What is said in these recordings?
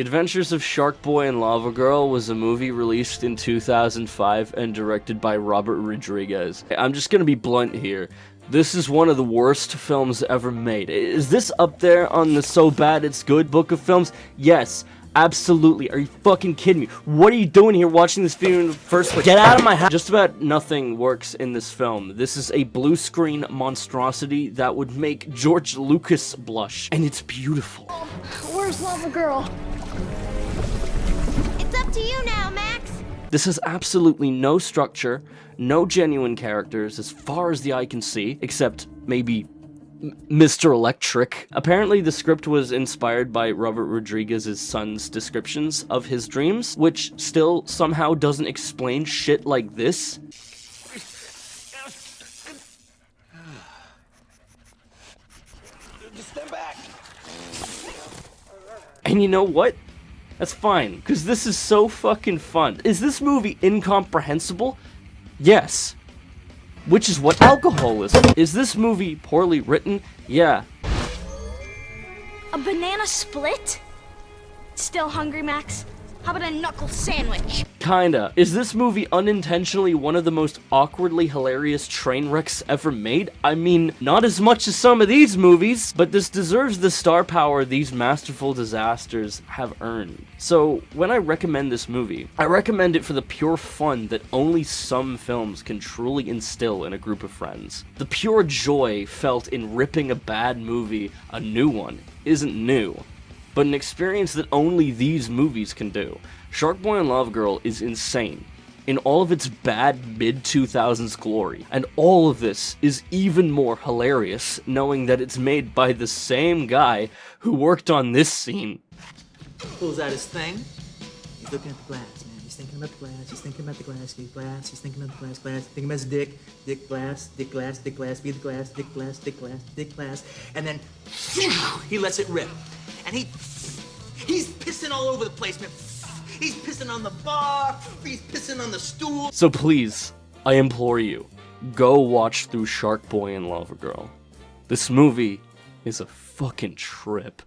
Adventures of Sharkboy and Lovegirl was a movie released in 2005 and directed by Robert Rodriguez. I'm just gonna be blunt here. This is one of the worst films ever made. Is this up there on the so bad it's good book of films? Yes, absolutely. Are you fucking kidding me? What are you doing here watching this video in the first place? Get out of my house! Just about nothing works in this film. This is a blue screen monstrosity that would make George Lucas blush, and it's beautiful. Where's Lavagirl? It's up to you now, Max! This has absolutely no structure, no genuine characters as far as the eye can see, except maybe Mr. Electric. Apparently the script was inspired by Robert Rodriguez's son's descriptions of his dreams, which still somehow doesn't explain shit like this. Step back. And you know what? That's fine, because this is so fucking fun. Is this movie incomprehensible? Yes. Which is what alcohol is. Is this movie poorly written? Yeah. A banana split? Still hungry, Max? How about a knuckle sandwich? Kinda. Is this movie unintentionally one of the most awkwardly hilarious train wrecks ever made? I mean, not as much as some of these movies, but this deserves the star power these masterful disasters have earned. So, when I recommend this movie, I recommend it for the pure fun that only some films can truly instill in a group of friends. The pure joy felt in ripping a bad movie a new one isn't new, but an experience that only these movies can do. Sharkboy and Lovegirl is insane, in all of its bad mid-2000s glory, and all of this is even more hilarious knowing that it's made by the same guy who worked on this scene. Pulls out his thing, he's looking at the glass, man. He's thinking about the glass, he's thinking about the glass, he's thinking about the glass, thinking about his dick, glass, be the glass, dick, glass, and then he lets it rip. And he's pissing all over the place, man. He's pissing on the bar, he's pissing on the stool. So please, I implore you, go watch through Sharkboy and Lovegirl. This movie is a fucking trip.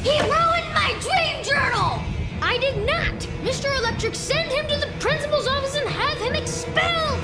He ruined my dream journal! I did not! Mr. Electric, send him to the principal's office and have him expelled!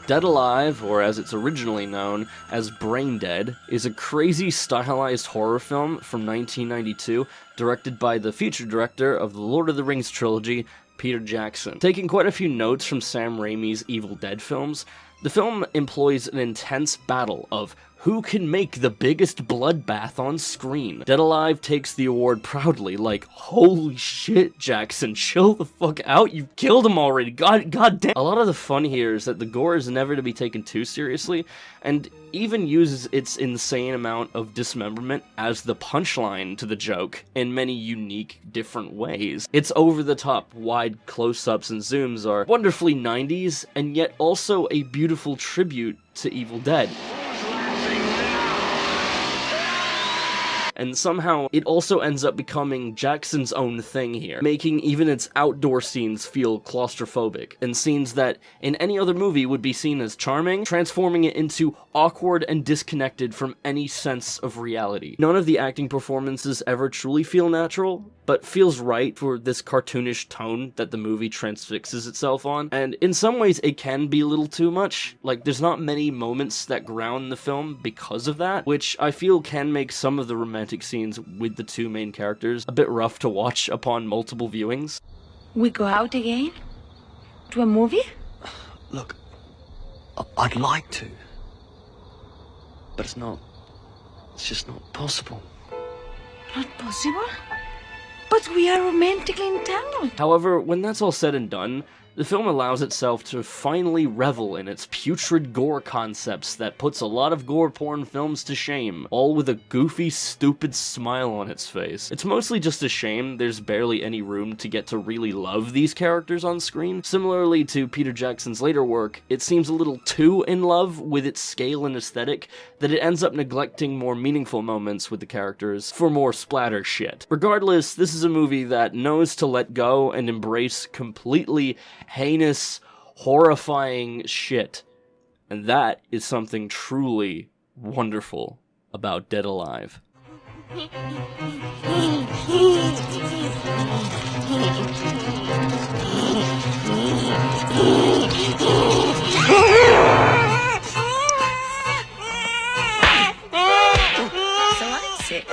DeadAlive, or as it's originally known as BrainDead, is a crazy stylized horror film from 1992, directed by the future director of the Lord of the Rings trilogy, Peter Jackson. Taking quite a few notes from Sam Raimi's Evil Dead films, the film employs an intense battle of who can make the biggest bloodbath on screen. DeadAlive takes the award proudly, like, holy shit, Jackson, chill the fuck out, you killed him already, god damn. A lot of the fun here is that the gore is never to be taken too seriously, and even uses its insane amount of dismemberment as the punchline to the joke in many unique, different ways. Its over-the-top, wide close-ups and zooms are wonderfully 90s, and yet also a beautiful tribute to Evil Dead. And somehow, it also ends up becoming Jackson's own thing here, making even its outdoor scenes feel claustrophobic, and scenes that in any other movie would be seen as charming, transforming it into awkward and disconnected from any sense of reality. None of the acting performances ever truly feel natural, but feels right for this cartoonish tone that the movie transfixes itself on, and in some ways it can be a little too much. Like, there's not many moments that ground the film because of that, which I feel can make some of the romantic scenes with the two main characters a bit rough to watch upon multiple viewings. We go out again? To a movie? Look, I'd like to, but it's just not possible. Not possible? But we are romantically entangled. However, when that's all said and done, the film allows itself to finally revel in its putrid gore concepts that puts a lot of gore porn films to shame, all with a goofy, stupid smile on its face. It's mostly just a shame there's barely any room to get to really love these characters on screen. Similarly to Peter Jackson's later work, it seems a little too in love with its scale and aesthetic that it ends up neglecting more meaningful moments with the characters for more splatter shit. Regardless, this is a movie that knows to let go and embrace completely heinous, horrifying shit And that is something truly wonderful about DeadAlive. So I'm sick.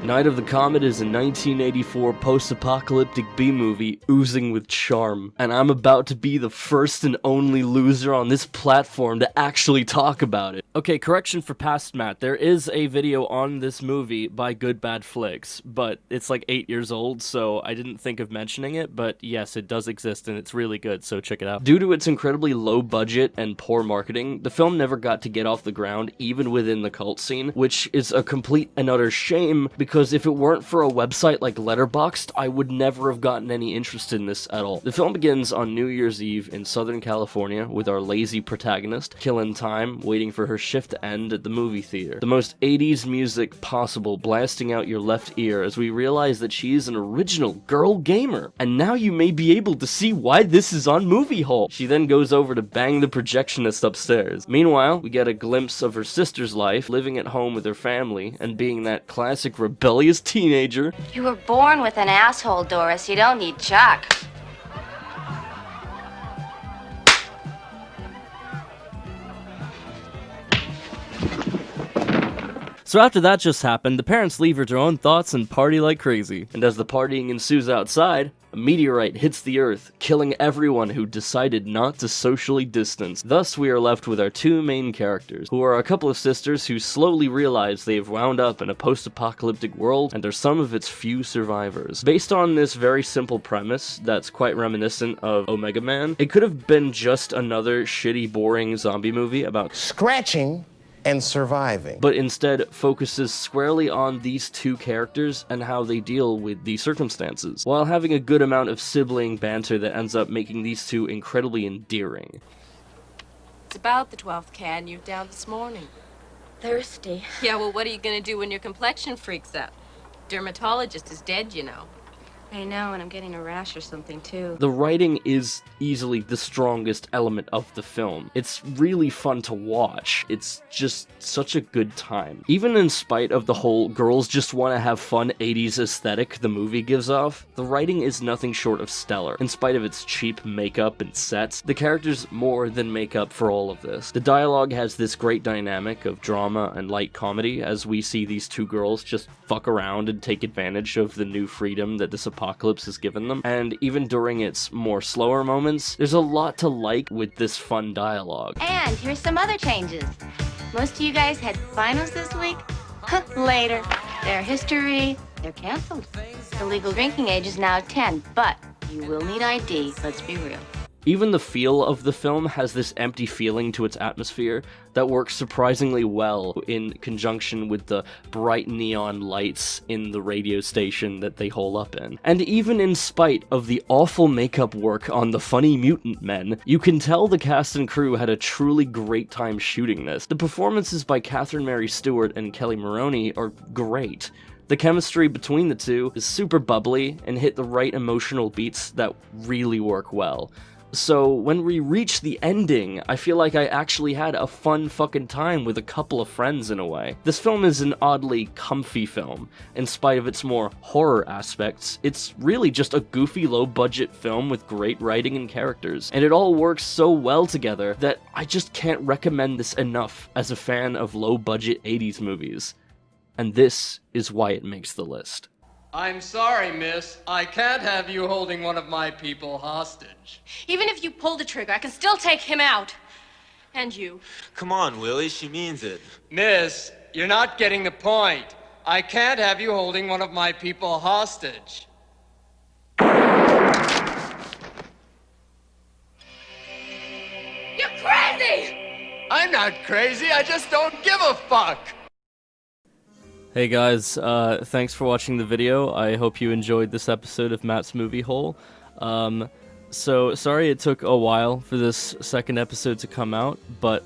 Night of the Comet is a 1984 post-apocalyptic B-movie oozing with charm, and I'm about to be the first and only loser on this platform to actually talk about it. Okay, correction for past Matt, there is a video on this movie by Good Bad Flicks, but it's like 8 years old, so I didn't think of mentioning it, but yes, it does exist and it's really good, so check it out. Due to its incredibly low budget and poor marketing, the film never got to get off the ground even within the cult scene, which is a complete and utter shame because if it weren't for a website like Letterboxd, I would never have gotten any interest in this at all. The film begins on New Year's Eve in Southern California with our lazy protagonist killing time, waiting for her shift to end at the movie theater. The most 80s music possible blasting out your left ear as we realize that she is an original girl gamer. And now you may be able to see why this is on Movie Hole. She then goes over to bang the projectionist upstairs. Meanwhile, we get a glimpse of her sister's life, living at home with her family, and being that classic rebellious teenager. You were born with an asshole, Doris. You don't need Chuck. So after that just happened, the parents leave her to her own thoughts and party like crazy. And as the partying ensues outside, a meteorite hits the Earth, killing everyone who decided not to socially distance. Thus, we are left with our two main characters, who are a couple of sisters who slowly realize they have wound up in a post-apocalyptic world and are some of its few survivors. Based on this very simple premise that's quite reminiscent of Omega Man, it could have been just another shitty, boring zombie movie about scratching and surviving, but instead focuses squarely on these two characters and how they deal with these circumstances, while having a good amount of sibling banter that ends up making these two incredibly endearing. It's about the 12th can you down this morning. Thirsty. Yeah, well, what are you gonna do when your complexion freaks out? Dermatologist is dead, you know. I know, and I'm getting a rash or something, too. The writing is easily the strongest element of the film. It's really fun to watch. It's just such a good time. Even in spite of the whole girls just want to have fun 80s aesthetic the movie gives off, the writing is nothing short of stellar. In spite of its cheap makeup and sets, the characters more than make up for all of this. The dialogue has this great dynamic of drama and light comedy as we see these two girls just fuck around and take advantage of the new freedom that this apocalypse has given them, and even during its more slower moments, there's a lot to like with this fun dialogue. And here's some other changes. Most of you guys had finals this week? Later. They're history. They're canceled. The legal drinking age is now 10, but you will need ID, let's be real. Even the feel of the film has this empty feeling to its atmosphere that works surprisingly well in conjunction with the bright neon lights in the radio station that they hole up in. And even in spite of the awful makeup work on the funny mutant men, you can tell the cast and crew had a truly great time shooting this. The performances by Catherine Mary Stewart and Kelly Maroney are great. The chemistry between the two is super bubbly and hit the right emotional beats that really work well. So when we reach the ending, I feel like I actually had a fun fucking time with a couple of friends in a way. This film is an oddly comfy film. In spite of its more horror aspects, it's really just a goofy low-budget film with great writing and characters. And it all works so well together that I just can't recommend this enough as a fan of low-budget 80s movies. And this is why it makes the list. I'm sorry, miss. I can't have you holding one of my people hostage. Even if you pull the trigger, I can still take him out. And you. Come on, Willie, she means it. Miss, you're not getting the point. I can't have you holding one of my people hostage. You're crazy! I'm not crazy, I just don't give a fuck! Hey guys, thanks for watching the video. I hope you enjoyed this episode of Matt's Movie Hole. So sorry it took a while for this second episode to come out, but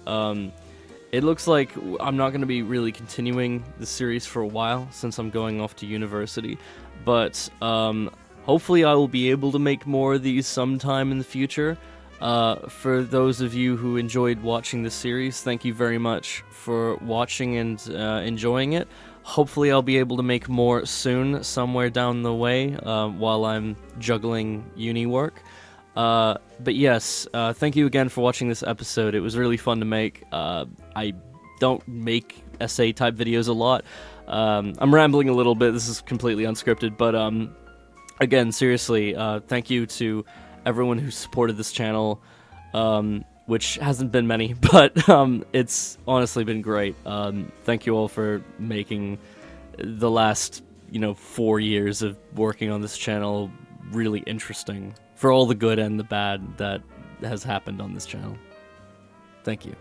it looks like I'm not going to be really continuing the series for a while since I'm going off to university, but hopefully I will be able to make more of these sometime in the future. For those of you who enjoyed watching the series, thank you very much for watching and enjoying it. Hopefully I'll be able to make more soon, somewhere down the way, while I'm juggling uni work. But yes, thank you again for watching this episode. It was really fun to make. I don't make essay-type videos a lot. I'm rambling a little bit. This is completely unscripted, but again, seriously, thank you to everyone who supported this channel, which hasn't been many, but it's honestly been great. Thank you all for making the last, 4 years of working on this channel really interesting, for all the good and the bad that has happened on this channel. Thank you.